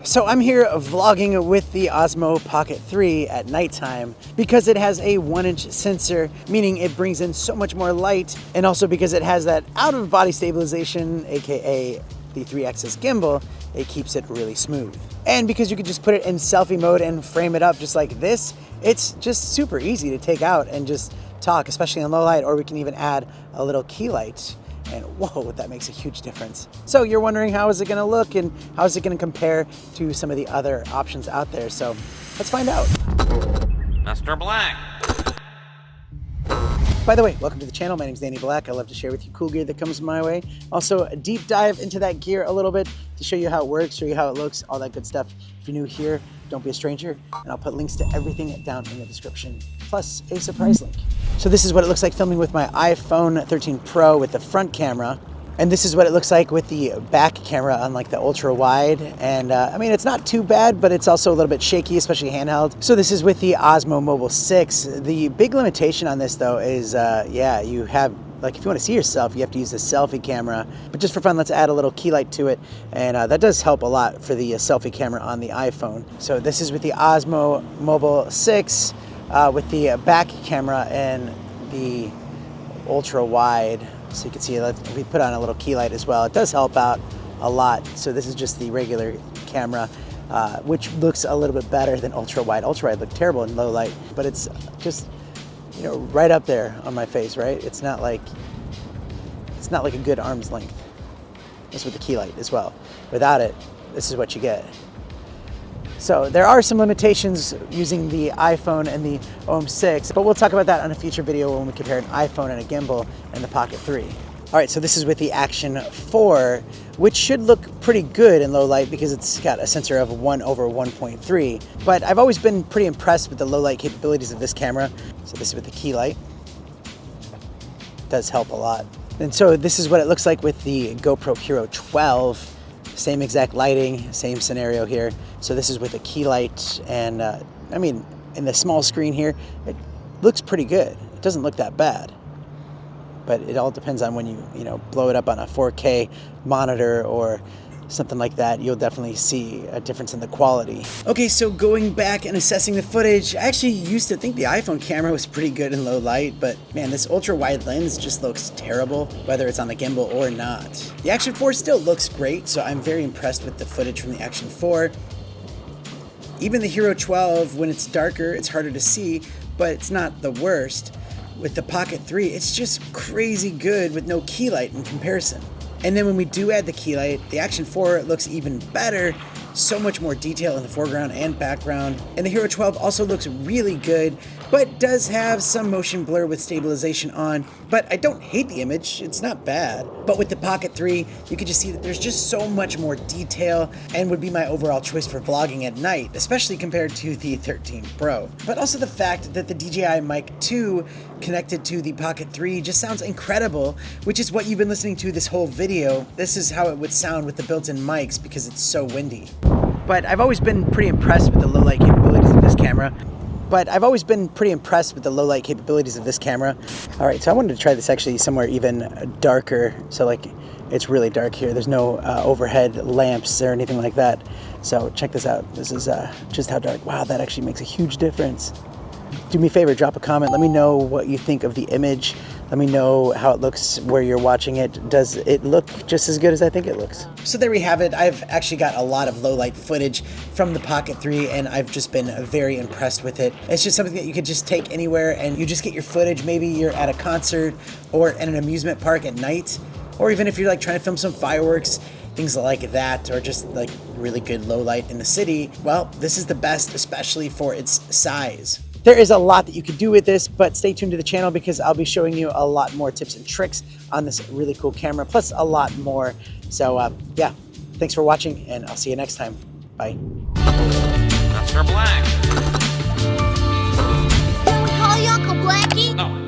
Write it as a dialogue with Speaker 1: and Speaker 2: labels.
Speaker 1: So I'm here vlogging with the Osmo Pocket 3 at nighttime because it has a 1-inch sensor, meaning it brings in so much more light, and also because it has that out-of-body stabilization, aka the 3-axis gimbal, it keeps it really smooth. And because you can just put it in selfie mode and frame it up just like this, it's just super easy to take out and just talk, especially in low light, or we can even add a little key light. And whoa, that makes a huge difference. So you're wondering how is it gonna look and how is it gonna compare to some of the other options out there? So let's find out.
Speaker 2: Mr. Black.
Speaker 1: By the way, welcome to the channel. My name's Danny Black. I love to share with you cool gear that comes my way. Also a deep dive into that gear a little bit to show you how it works, show you how it looks, all that good stuff. If you're new here, don't be a stranger, and I'll put links to everything down in the description, plus a surprise link. So this is what it looks like filming with my iPhone 13 Pro with the front camera. And this is what it looks like with the back camera on like the ultra wide. And I mean, it's not too bad, but it's also a little bit shaky, especially handheld. So this is with the Osmo Mobile 6. The big limitation on this though is, yeah, you have, like if you want to see yourself, you have to use the selfie camera. But just for fun, let's add a little key light to it. And that does help a lot for the selfie camera on the iPhone. So this is with the Osmo Mobile 6 with the back camera and the ultra wide. So you can see we put on a little key light as well. It does help out a lot. So this is just the regular camera, which looks a little bit better than ultra wide. Ultra wide looked terrible in low light, but it's just, you know, right up there on my face, right? It's not like a good arm's length. This with the key light as well. Without it, this is what you get. So there are some limitations using the iPhone and the OM6, but we'll talk about that on a future video when we compare an iPhone and a gimbal and the Pocket 3. All right, so this is with the Action 4, which should look pretty good in low light because it's got a sensor of 1/1.3. But I've always been pretty impressed with the low light capabilities of this camera. So this is with the key light. It does help a lot. And so this is what it looks like with the GoPro Hero 12. Same exact lighting, same scenario here. So this is with a key light, and I mean, in the small screen here, it looks pretty good. It doesn't look that bad, but it all depends on when you know, blow it up on a 4K monitor or something like that. You'll definitely see a difference in the quality. Okay, so going back and assessing the footage, I actually used to think the iPhone camera was pretty good in low light, but man, this ultra wide lens just looks terrible, whether it's on the gimbal or not. The Action 4 still looks great, so I'm very impressed with the footage from the Action 4. Even the Hero 12, when it's darker, it's harder to see, but it's not the worst. With the Pocket 3, it's just crazy good with no key light in comparison. And then when we do add the key light, the Action 4 looks even better. So much more detail in the foreground and background. And the Hero 12 also looks really good, but does have some motion blur with stabilization on. But I don't hate the image, it's not bad. But with the Pocket 3, you can just see that there's just so much more detail and would be my overall choice for vlogging at night, especially compared to the 13 Pro. But also the fact that the DJI Mic 2 connected to the Pocket 3 just sounds incredible, which is what you've been listening to this whole video. This is how it would sound with the built-in mics because it's so windy. But I've always been pretty impressed with the low light capabilities of this camera. All right, so I wanted to try this actually somewhere even darker. So like it's really dark here. There's no overhead lamps or anything like that. So check this out. This is just how dark. Wow, that actually makes a huge difference. Do me a favor, drop a comment. Let me know what you think of the image. Let me know how it looks where you're watching it. Does it look just as good as I think it looks? So there we have it. I've actually got a lot of low light footage from the Pocket 3 and I've just been very impressed with it. It's just something that you could just take anywhere and you just get your footage. Maybe you're at a concert or at an amusement park at night, or even if you're like trying to film some fireworks, things like that, or just like really good low light in the city. Well, this is the best, especially for its size. There is a lot that you could do with this, but stay tuned to the channel because I'll be showing you a lot more tips and tricks on this really cool camera, plus a lot more. So yeah, thanks for watching and I'll see you next time. Bye.
Speaker 2: Mr. Black.
Speaker 3: Can we call you Uncle Blackie?
Speaker 2: No.